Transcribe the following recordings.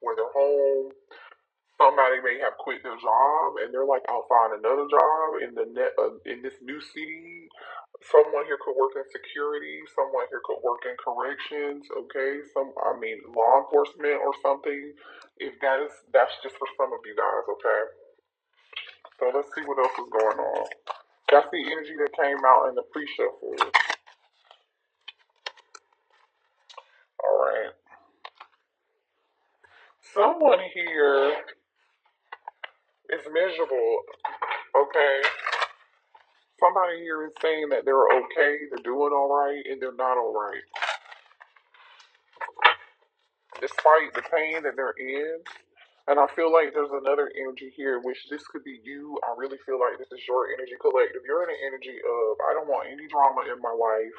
where they're home. Somebody may have quit their job and they're like, I'll find another job in in this new city. Someone here could work in security. Someone here could work in corrections. Okay, I mean, law enforcement or something. If that's just for some of you guys. Okay, so let's see what else is going on. That's the energy that came out in the pre-shuffle. All right, someone here is miserable. Okay, somebody here is saying that they're okay, they're doing all right, and they're not all right, despite the pain that they're in. And I feel like there's another energy here, which this could be you. I really feel like this is your energy collective. You're in an energy of, I don't want any drama in my life.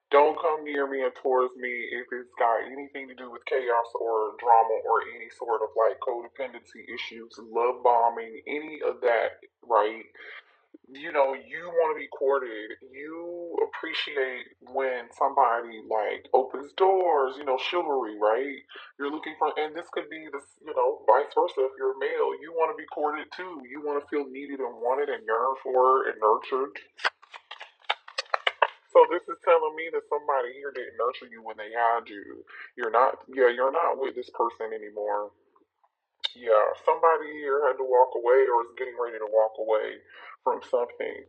Don't come near me and towards me if it's got anything to do with chaos or drama or any sort of like codependency issues, love bombing, any of that, right? You want to be courted. You appreciate when somebody like opens doors, chivalry, right? You're looking for, and this could be this, vice versa. If you're male, you want to be courted too. You want to feel needed and wanted and yearned for and nurtured. So this is telling me that somebody here didn't nurture you when they had you. You're not with this person anymore. Yeah, somebody here had to walk away or is getting ready to walk away from something.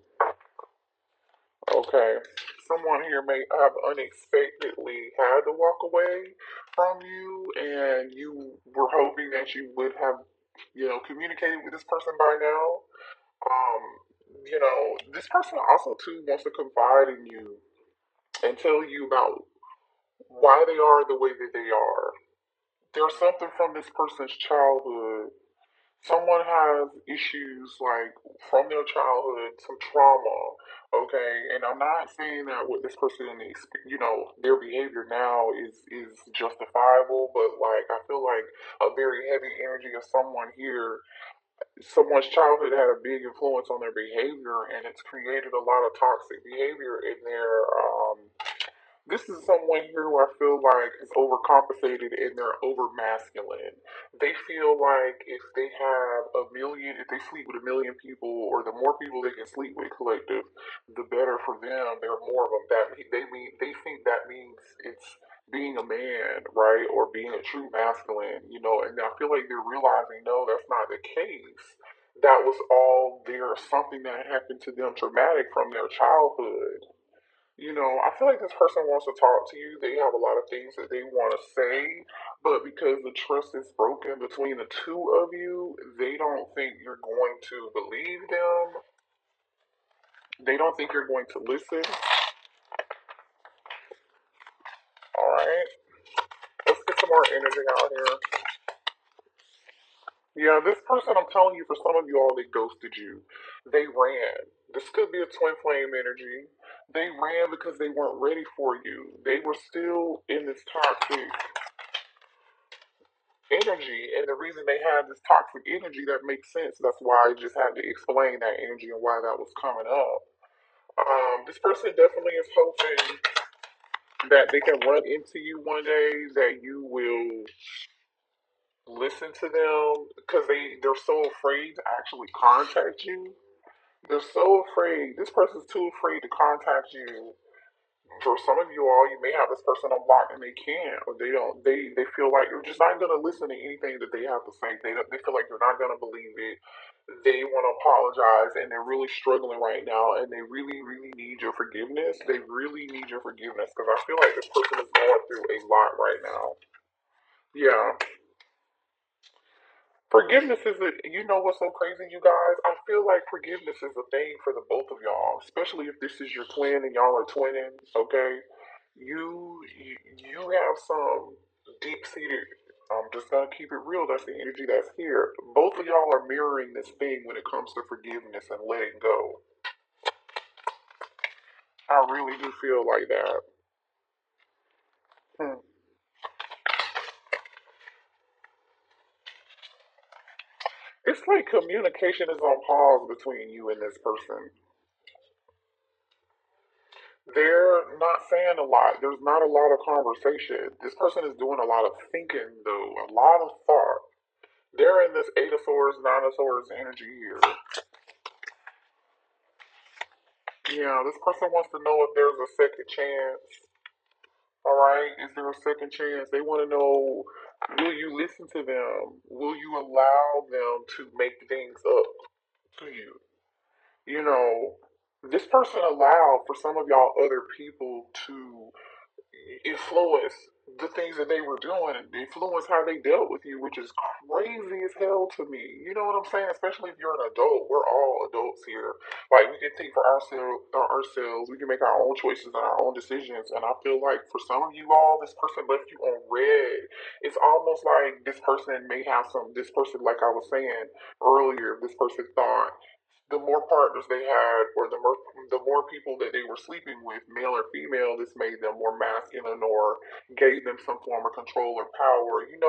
Okay. Someone here may have unexpectedly had to walk away from you, and you were hoping that you would have, communicated with this person by now. This person also too wants to confide in you and tell you about why they are the way that they are. There's something from this person's childhood. Someone has issues like from their childhood, some trauma, okay? And I'm not saying that what this person is, their behavior now is justifiable, but like I feel like a very heavy energy of someone here, someone's childhood had a big influence on their behavior, and it's created a lot of toxic behavior in their this is someone here who I feel like is overcompensated and they're over masculine. They feel like if they sleep with a million people, or the more people they can sleep with collective, the better for them. There are more of them. They think that means it's being a man, right, or being a true masculine, And I feel like they're realizing no, that's not the case. That was all there. Something that happened to them traumatic from their childhood. I feel like this person wants to talk to you. They have a lot of things that they want to say, but because the trust is broken between the two of you, they don't think you're going to believe them. They don't think you're going to listen. All right, let's get some more energy out here. Yeah, this person, I'm telling you, for some of you all, they ghosted you. They ran. This could be a twin flame energy. They ran because they weren't ready for you. They were still in this toxic energy, and the reason they had this toxic energy, that makes sense. That's why I just had to explain that energy and why that was coming up. This person definitely is hoping that they can run into you one day, that you will listen to them, because they're so afraid to actually contact you. They're so afraid. This person's too afraid to contact you. For some of you all, you may have this person on block and they can't, or they don't. They feel like you're just not gonna listen to anything that they have to say. They feel like you're not gonna believe it. They want to apologize, and they're really struggling right now, and they really, really need your forgiveness. They really need your forgiveness because I feel like this person is going through a lot right now. Yeah. Forgiveness is what's so crazy, you guys? I feel like forgiveness is a thing for the both of y'all, especially if this is your twin and y'all are twinning, okay? You have some deep seated. I'm just gonna keep it real. That's the energy that's here. Both of y'all are mirroring this thing when it comes to forgiveness and letting go. I really do feel like that. Hmm. It's like communication is on pause between you and this person. They're not saying a lot. There's not a lot of conversation. This person is doing a lot of thinking, though, a lot of thought. They're in this Eight of Swords, Nine of Swords energy here. Yeah, this person wants to know if there's a second chance. All right, is there a second chance? They want to know, will you listen to them? Will you allow them to make things up to you? You know, this person allowed for some of y'all other people to influence the things that they were doing and influence how they dealt with you, which is crazy as hell to me. You know what I'm saying? Especially if you're an adult. We're all adults here. Like we can think for ourselves. We can make our own choices and our own decisions. And I feel like for some of you all, this person left you on red. It's almost like this person may have some. This person, like I was saying earlier, this person thought the more partners they had, or the more people that they were sleeping with, male or female, this made them more masculine or gave them some form of control or power, and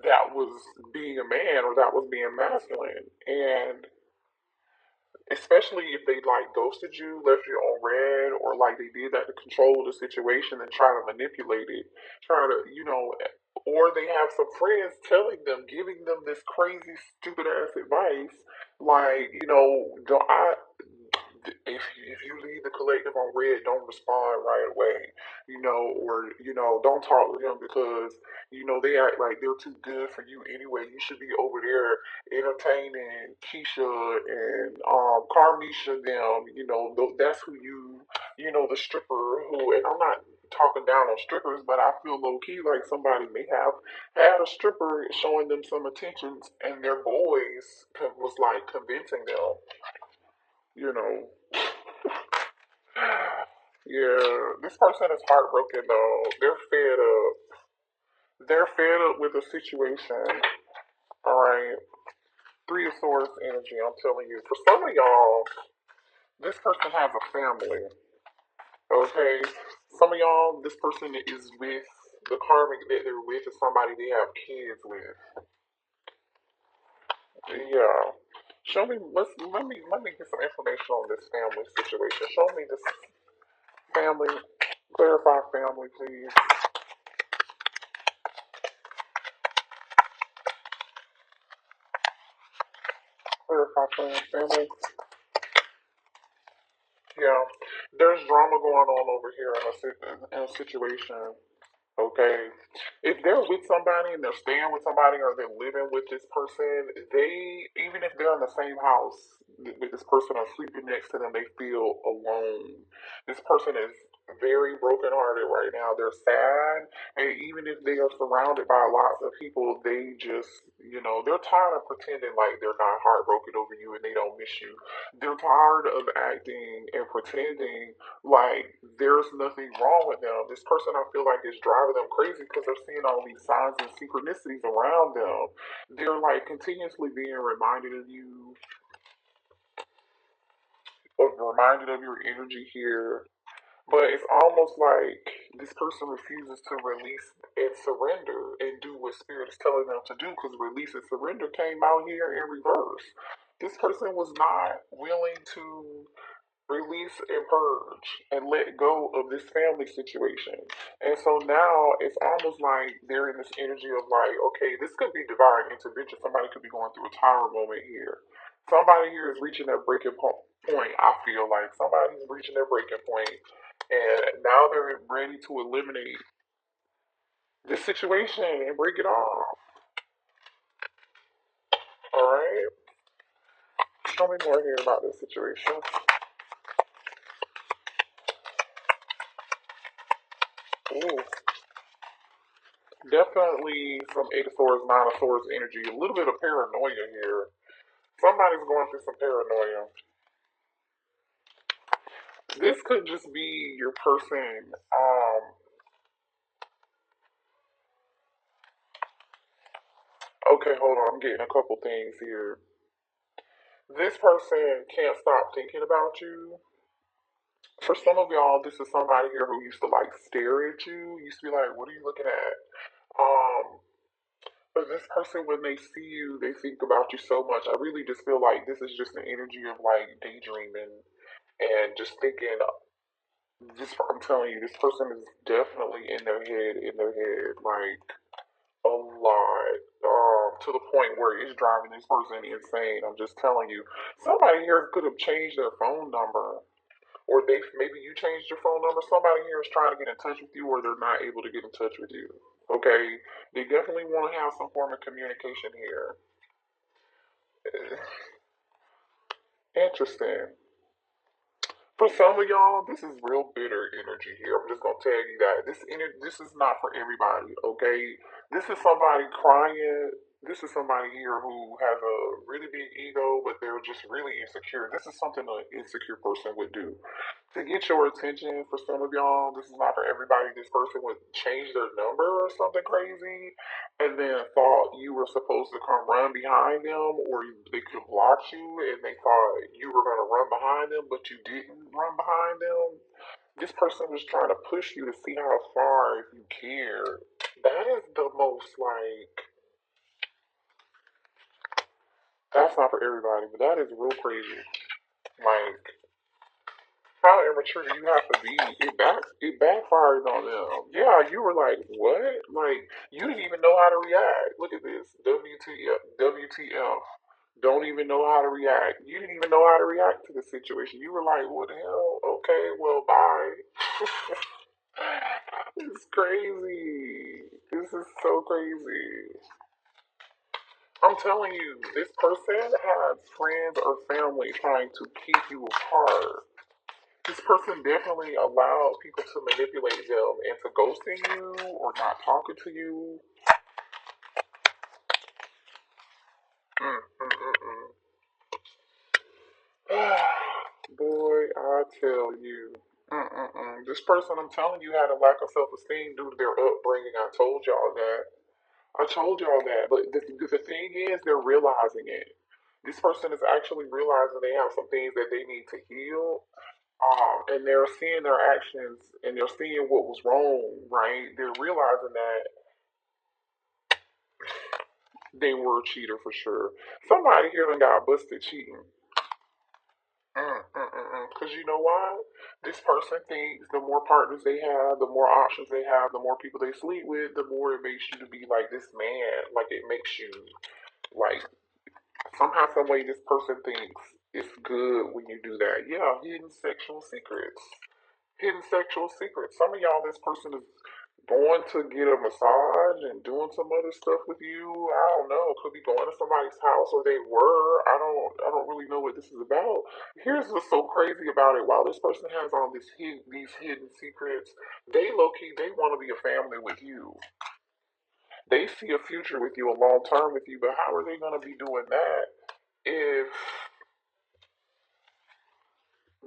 that was being a man or that was being masculine. And especially if they like ghosted you, left you on red, or like they did that to control the situation and try to manipulate it, try to, or they have some friends telling them, giving them this crazy, stupid ass advice, like, don't I if you leave the collective on red, don't respond right away, or don't talk to them because they act like they're too good for you anyway. You should be over there entertaining Keisha and Carmisha them. That's who the stripper who, and I'm not talking down on strippers, but I feel low key like somebody may have had a stripper showing them some attentions, and their boys was like convincing them, you know. Yeah, this person is heartbroken though. They're fed up. They're fed up with the situation. All right. Three of Swords energy. I'm telling you, for some of y'all, this person has a family. Okay. Some of y'all, this person is with the karmic that they're with is somebody they have kids with. Yeah. Show me. Let me get some information on this family situation. Show me this family. Clarify family, please. Clarify family. Yeah, there's drama going on over here in a situation. Okay, if they're with somebody and they're staying with somebody or they're living with this person, they, even if they're in the same house with this person or sleeping next to them, they feel alone. This person is very brokenhearted right now. They're sad, and even if they are surrounded by lots of people, they just, they're tired of pretending like they're not heartbroken over you and they don't miss you. They're tired of acting and pretending like there's nothing wrong with them. This person, I feel like, is driving them crazy because they're seeing all these signs and synchronicities around them. They're like continuously being reminded of you, or reminded of your energy here. But it's almost like this person refuses to release and surrender and do what spirit is telling them to do, because release and surrender came out here in reverse. This person was not willing to release and purge and let go of this family situation. And so now it's almost like they're in this energy of like, okay, this could be divine intervention. Somebody could be going through a tower moment here. Somebody here is reaching their breaking point. I feel like somebody's reaching their breaking point, and now they're ready to eliminate this situation and break it off. All right, tell me more here about this situation. Ooh, definitely some Eight of Swords, Nine of Swords energy. A little bit of paranoia here. Somebody's going through some paranoia. This could just be your person. Okay, hold on. I'm getting a couple things here. This person can't stop thinking about you. For some of y'all, this is somebody here who used to like stare at you. Used to be like, "What are you looking at?" Um, but this person, when they see you, they think about you so much. I really just feel like this is just an energy of like daydreaming. And just thinking, I'm telling you, this person is definitely in their head, like a lot, to the point where it's driving this person insane. I'm just telling you, somebody here could have changed their phone number, or they maybe you changed your phone number. Somebody here is trying to get in touch with you, or they're not able to get in touch with you. Okay, they definitely want to have some form of communication here. Interesting. For some of y'all, this is real bitter energy here. I'm just gonna tell you that this is not for everybody. Okay, this is somebody crying. This is somebody here who has a really big ego, but they're just really insecure. This is something an insecure person would do to get your attention. For some of y'all, this is not for everybody. This person would change their number or something crazy, and then thought you were supposed to come run behind them, or they could block you, and they thought you were going to run behind them, but you didn't run behind them. This person was trying to push you to see how far, if you care. That is the most like, that's not for everybody, but that is real crazy. Like, how immature do you have to be? It backfired on them. Yeah, you were like, what? Like, you didn't even know how to react. Look at this. WTF. WTF. Don't even know how to react. You didn't even know how to react to the situation. You were like, what the hell? Okay, well, bye. It's crazy. This is so crazy. I'm telling you, this person has friends or family trying to keep you apart. This person definitely allowed people to manipulate them into ghosting you or not talking to you. Mm, mm, mm, mm. Boy, I tell you. This person, I'm telling you, had a lack of self esteem due to their upbringing. I told y'all that. I told y'all that. But the thing is, they're realizing it. This person is actually realizing they have some things that they need to heal. And they're seeing their actions and they're seeing what was wrong, right? They're realizing that they were a cheater for sure. Somebody here done got busted cheating. Because you know why? This person thinks the more partners they have, the more options they have, the more people they sleep with, the more it makes you to be like this man. Like it makes you like somehow, some way, this person thinks it's good when you do that. Yeah, hidden sexual secrets. Hidden sexual secrets. Some of y'all, this person is going to get a massage and doing some other stuff with you. I don't know. Could be going to somebody's house, or they were. I don't really know what this is about. Here's what's so crazy about it. While this person has all these hidden secrets, they low key they want to be a family with you. They see a future with you, a long term with you. But how are they going to be doing that if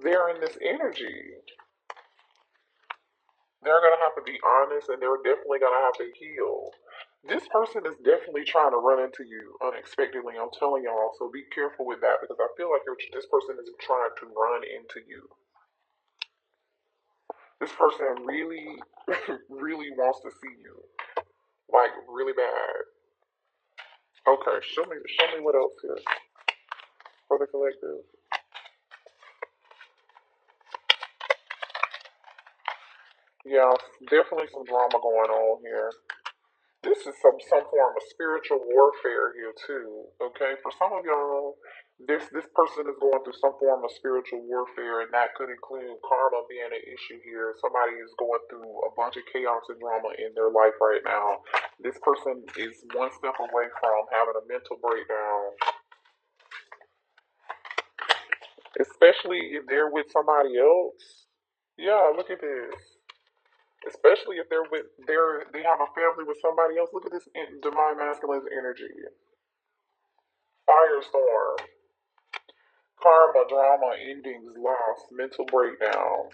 they're in this energy? They're gonna have to be honest, and they're definitely gonna have to heal. This person is definitely trying to run into you unexpectedly. I'm telling y'all, so be careful with that because I feel like this person is trying to run into you. This person really, really wants to see you, like really bad. Okay, show me what else here for the collective. Yeah, definitely some drama going on here. This is some form of spiritual warfare here too. Okay, for some of y'all, this person is going through some form of spiritual warfare, and that could include karma being an issue here. Somebody is going through a bunch of chaos and drama in their life right now. This person is one step away from having a mental breakdown, especially if they're with somebody else. Yeah, look at this. Especially if they have a family with somebody else. Look at this divine masculine energy. Firestorm, karma, drama, endings, loss, mental breakdown.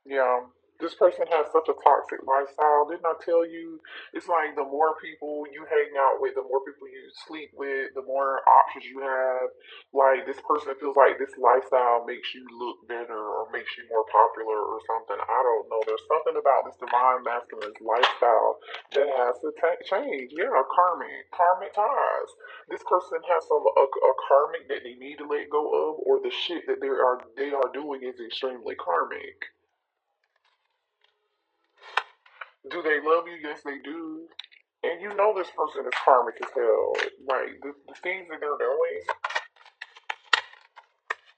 Yeah. This person has such a toxic lifestyle. Didn't I tell you? It's like the more people you hang out with, the more people you sleep with, the more options you have. Like this person feels like this lifestyle makes you look better or makes you more popular or something. I don't know. There's something about this divine masculine's lifestyle that has to change. Yeah, karmic ties. This person has a karmic that they need to let go of, or the shit that they are doing is extremely karmic. Do they love you? Yes, they do. And you know this person is karmic as hell. Like, the things that they're doing,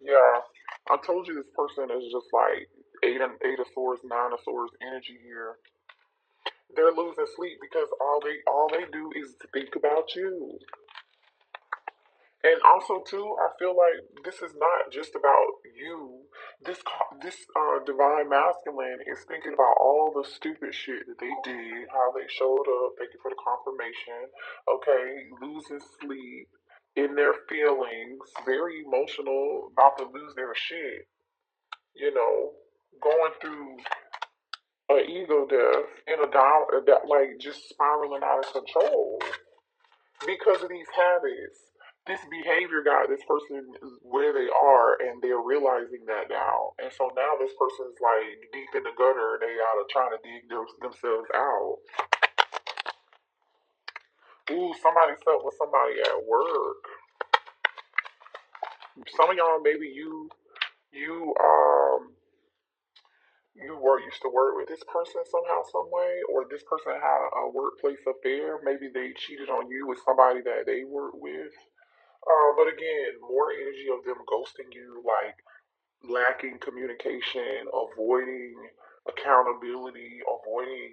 yeah. I told you this person is just like eight of swords, nine of swords energy here. They're losing sleep because all they do is think about you. And also too, I feel like this is not just about you. This divine masculine is thinking about all the stupid shit that they did, how they showed up. Thank you for the confirmation. Okay, losing sleep in their feelings, very emotional, about to lose their shit. You know, going through an ego death in a down that like just spiraling out of control because of these habits. This behavior got this person where they are, and they're realizing that now. And so now this person's like deep in the gutter. They are trying to dig themselves out. Ooh, somebody slept with somebody at work. Some of y'all, maybe you you were used to work with this person somehow, some way, or this person had a workplace affair. Maybe they cheated on you with somebody that they work with. But again, more energy of them ghosting you, like lacking communication, avoiding accountability, avoiding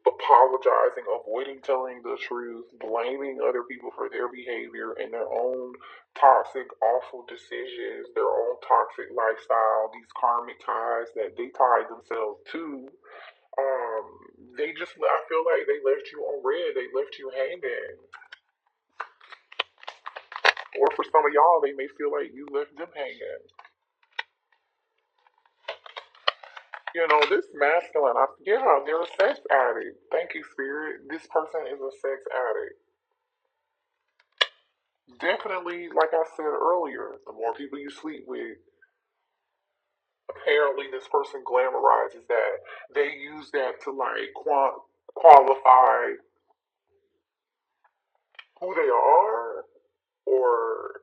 apologizing, avoiding telling the truth, blaming other people for their behavior and their own toxic, awful decisions, their own toxic lifestyle, these karmic ties that they tied themselves to. Um, I feel like they left you on red, they left you hanging. Or for some of y'all, they may feel like you left them hanging. You know, this masculine, yeah, they're a sex addict. Thank you, Spirit. This person is a sex addict. Definitely, like I said earlier, the more people you sleep with, apparently this person glamorizes that. They use that to like qualify who they are, or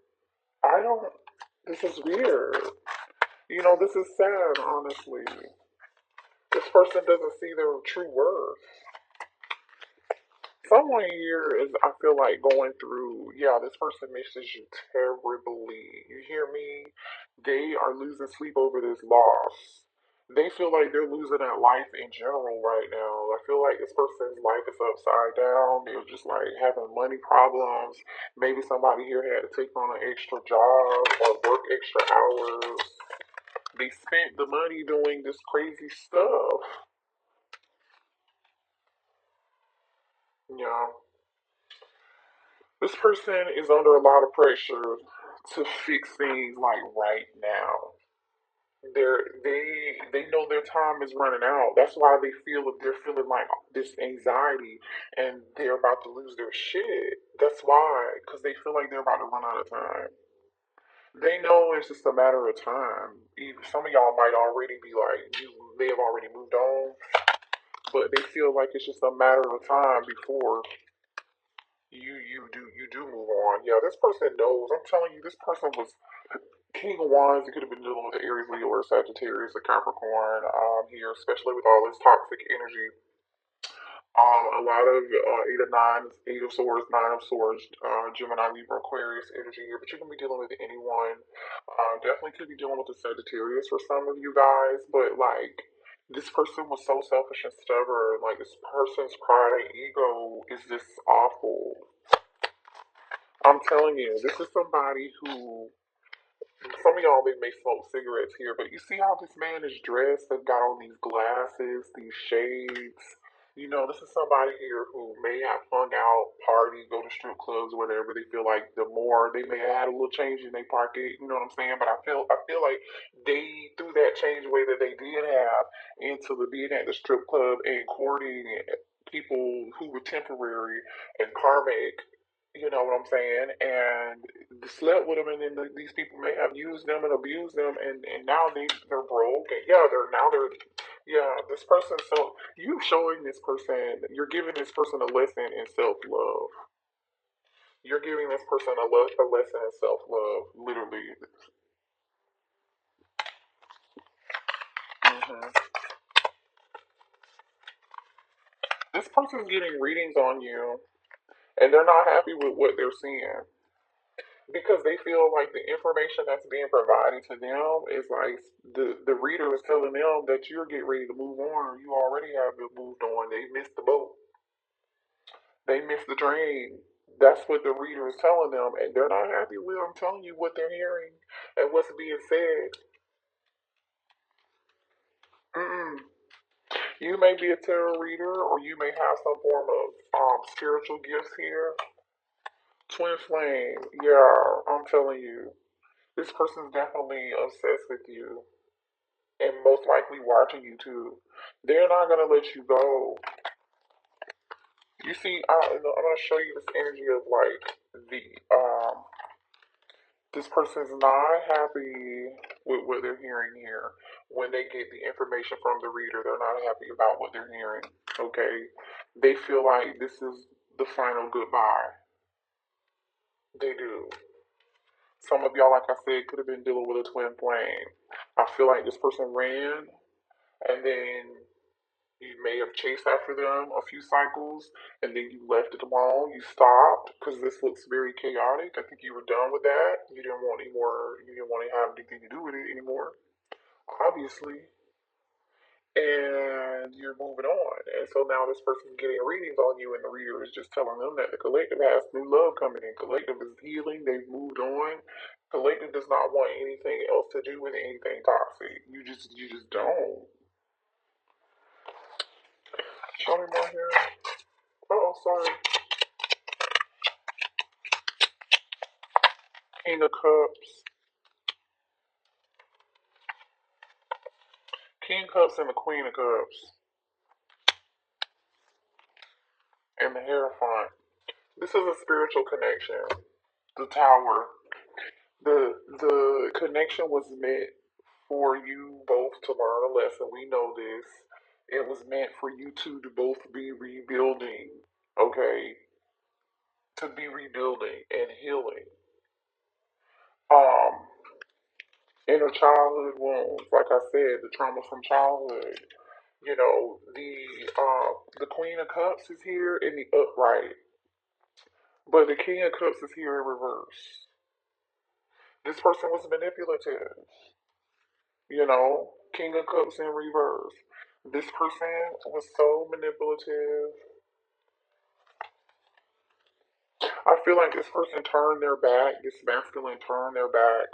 I don't. This is weird. You know, this is sad, honestly. This person doesn't see their true worth. Someone here is, I feel like, going through, yeah, this person misses you terribly. You hear me? They are losing sleep over this loss. They feel like they're losing at life in general right now. I feel like this person's life is upside down. They're just like having money problems. Maybe somebody here had to take on an extra job or work extra hours. They spent the money doing this crazy stuff. Yeah. This person is under a lot of pressure to fix things like right now. They know their time is running out. That's why they're feeling like this anxiety and they're about to lose their shit. That's why, because they feel like they're about to run out of time. They know it's just a matter of time. Some of y'all might already be like you may have already moved on, but they feel like it's just a matter of time before you do move on. Yeah, this person knows. I'm telling you, this person was King of Wands. It could have been dealing with the Aries, Leo, or Sagittarius, or Capricorn. Here, especially with all this toxic energy. A lot of eight of nine, eight of swords, nine of swords, Gemini, Libra, Aquarius energy here. But you can be dealing with anyone. Definitely could be dealing with the Sagittarius for some of you guys. But like, this person was so selfish and stubborn. Like this person's pride and ego is just awful. I'm telling you, this is somebody who some of y'all they may smoke cigarettes here, but you see how this man is dressed and got on these glasses, these shades. This is somebody here who may have hung out, party, go to strip clubs, whatever. They feel like the more they may have had a little change in their pocket, you know what I'm saying? But I feel like they threw that change away that they did have into the being at the strip club and courting people who were temporary and karmic. You know what I'm saying? And slept with them, and then these people may have used them and abused them, and now they're broke. And yeah, they're yeah, this person. So you showing this person, you're giving this person a lesson in self love. You're giving this person a lesson in self love, literally. hmm This person's getting readings on you, and they're not happy with what they're seeing because they feel like the information that's being provided to them is like the reader is telling them that you're getting ready to move on, or you already have moved on. They missed the boat. They missed the train. That's what the reader is telling them, and they're not happy with them telling you what they're hearing and what's being said. Mm-mm. You may be a tarot reader, or you may have some form of spiritual gifts here. Twin flame, yeah, I'm telling you, this person's definitely obsessed with you, and most likely watching you too. They're not gonna let you go. You see, I'm gonna show you this energy of like the this person's not happy with what they're hearing here. When they get the information from the reader, they're not happy about what they're hearing. Okay? They feel like this is the final goodbye. They do. Some of y'all, like I said, could have been dealing with a twin flame. I feel like this person ran, and then you may have chased after them a few cycles, and then you left it alone. You stopped because this looks very chaotic. I think you were done with that. You didn't want any more. You didn't want to have anything to do with it anymore, obviously. And you're moving on. And so now this person's getting readings on you, and the reader is just telling them that the collective has new love coming in. Collective is healing. They've moved on. Collective does not want anything else to do with anything toxic. You just don't. Show me more here. Oh, sorry. King of Cups. King of Cups and the Queen of Cups. And the Hierophant. This is a spiritual connection. The Tower. The connection was meant for you both to learn a lesson. We know this. It was meant for you two to both be rebuilding. Okay? To be rebuilding and healing. Um, Inner childhood wounds, like I said, the trauma from childhood. The Queen of Cups is here in the upright, but the King of Cups is here in reverse. This person was manipulative, King of Cups in reverse. This person was so manipulative. I feel like this person turned their back, this masculine turned their back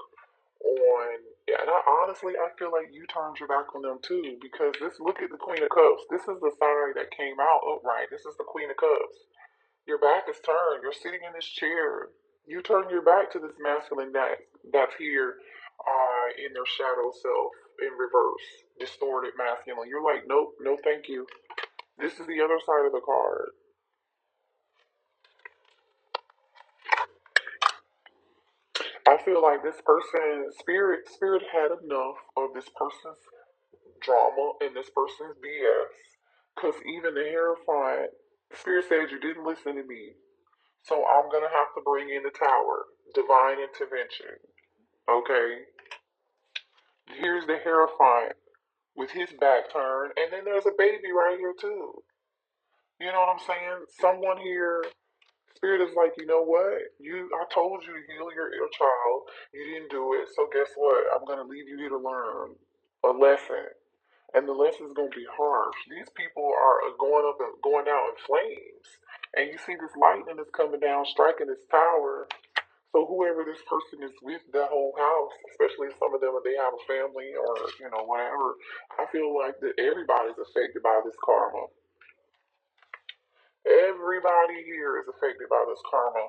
on, yeah, and honestly, I feel like you turned your back on them too, because look at the Queen of Cups. This is the side that came out upright. This is the Queen of Cups. Your back is turned. You're sitting in this chair. You turn your back to this masculine that's here in their shadow self in reverse, distorted masculine. You're like, nope, no, thank you. This is the other side of the card. I feel like this person, spirit had enough of this person's drama and this person's BS. Because even the Hierophant, spirit said you didn't listen to me. So I'm gonna have to bring in the tower. Divine intervention. Okay? Here's the Hierophant with his back turned, and then there's a baby right here too. You know what I'm saying? Someone here, Spirit is like, you know what? I told you to heal your inner child. You didn't do it, so guess what? I'm gonna leave you here to learn a lesson, and the lesson's gonna be harsh. These people are going up and going out in flames, and you see this lightning is coming down, striking this tower. So whoever this person is with, the whole house, especially some of them, if they have a family or whatever, I feel like that everybody's affected by this karma. Everybody here is affected by this karma.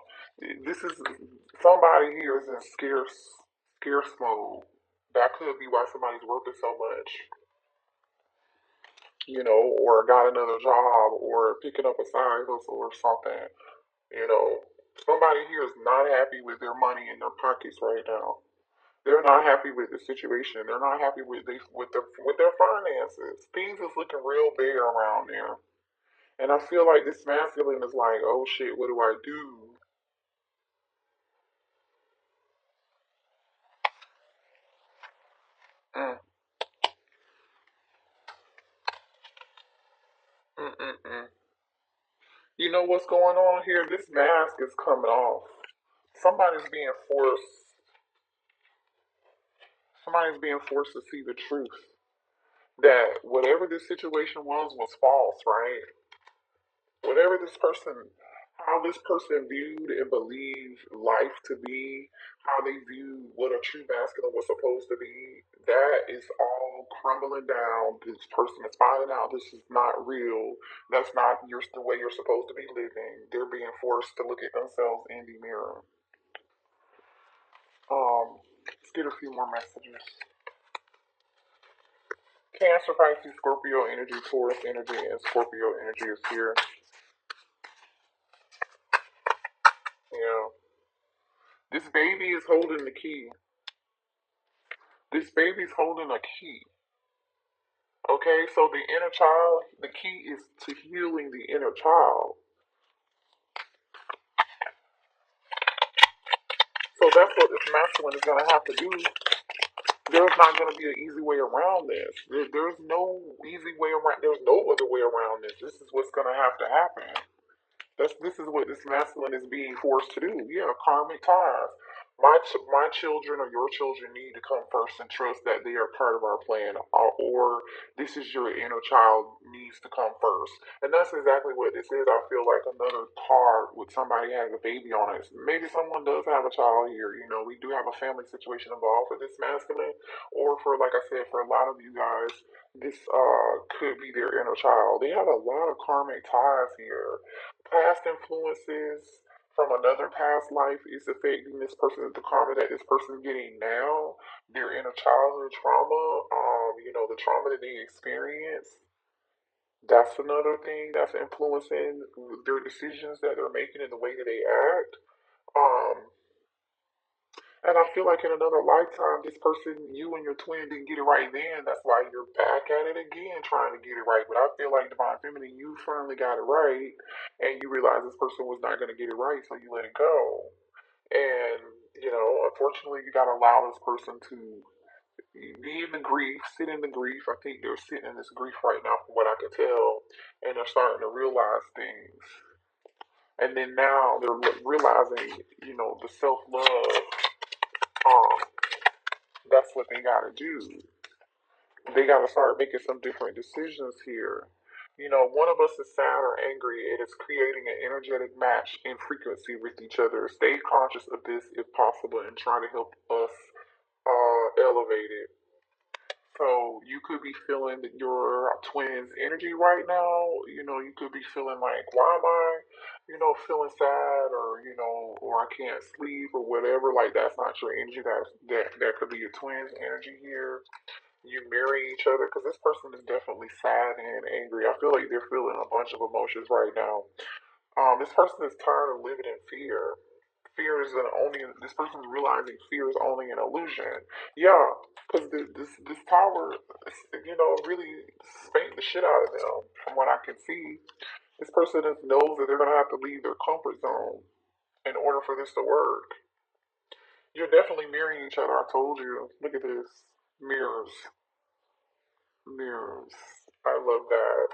This is somebody here is in scarce mode. That could be why somebody's working so much, or got another job or picking up a side hustle or something. You know, somebody here is not happy with their money in their pockets right now. They're not happy with the situation. They're not happy with their finances. Things is looking real bare around there. And I feel like this masculine is like, oh shit, what do I do? Mm, mm, mm, mm. You know what's going on here? This mask is coming off. Somebody's being forced. Somebody's being forced to see the truth that whatever this situation was false, right? Whatever this person, how this person viewed and believed life to be, how they viewed what a true masculine was supposed to be, that is all crumbling down. This person is finding out this is not real. That's not the way you're supposed to be living. They're being forced to look at themselves in the mirror. Let's get a few more messages. Cancer, Pisces, Scorpio energy, Taurus energy, and Scorpio energy is here. Yeah. This baby is holding the key. This baby's holding a key. Okay, so the inner child, the key is to healing the inner child. So that's what this masculine is going to have to do. There's not going to be an easy way around this. There's no easy way around. There's no other way around this. This is what's going to have to happen. This is what this masculine is being forced to do. Yeah, karmic ties. My children or your children need to come first and trust that they are part of our plan, or this is your inner child needs to come first, and that's exactly what this is. I feel like another card with somebody has a baby on it. Maybe someone does have a child here. We do have a family situation involved for this masculine, or for like I said, for a lot of you guys, this could be their inner child. They have a lot of karmic ties here. Past influences from another past life is affecting this person, the karma that this person is getting now, their inner childhood trauma, the trauma that they experience. That's another thing that's influencing their decisions that they're making and the way that they act. Um, and I feel like in another lifetime, this person, you and your twin didn't get it right then. That's why you're back at it again, trying to get it right. But I feel like Divine Feminine, you finally got it right, and you realize this person was not going to get it right, so you let it go. And, unfortunately, you got to allow this person to be in the grief, sit in the grief. I think they're sitting in this grief right now, from what I can tell, and they're starting to realize things. And then now they're realizing, the self love. Um, that's what they got to do. They got to start making some different decisions here. One of us is sad or angry. It is creating an energetic match in frequency with each other. Stay conscious of this if possible and try to help us elevate it. So you could be feeling your twin's energy right now. You could be feeling like, why am I, feeling sad, or I can't sleep or whatever. Like that's not your energy. That could be your twin's energy here. You marry each other because this person is definitely sad and angry. I feel like they're feeling a bunch of emotions right now. This person is tired of living in fear. Fear is this person's realizing fear is only an illusion. Yeah, because this tower, really spanked the shit out of them. From what I can see, this person knows that they're gonna have to leave their comfort zone in order for this to work. You're definitely mirroring each other. I told you. Look at this. Mirrors. Mirrors. I love that.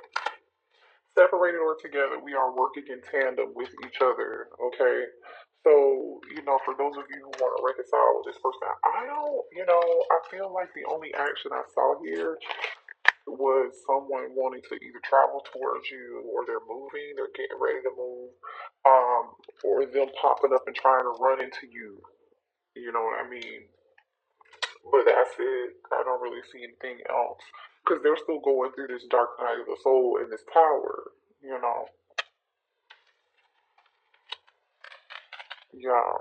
Separated or together, we are working in tandem with each other, okay? So, for those of you who want to reconcile with this person, I don't, I feel like the only action I saw here was someone wanting to either travel towards you, or they're moving, they're getting ready to move, or them popping up and trying to run into you. You know what I mean? But that's it. I don't really see anything else because they're still going through this dark night of the soul in this tower. You know. Yeah.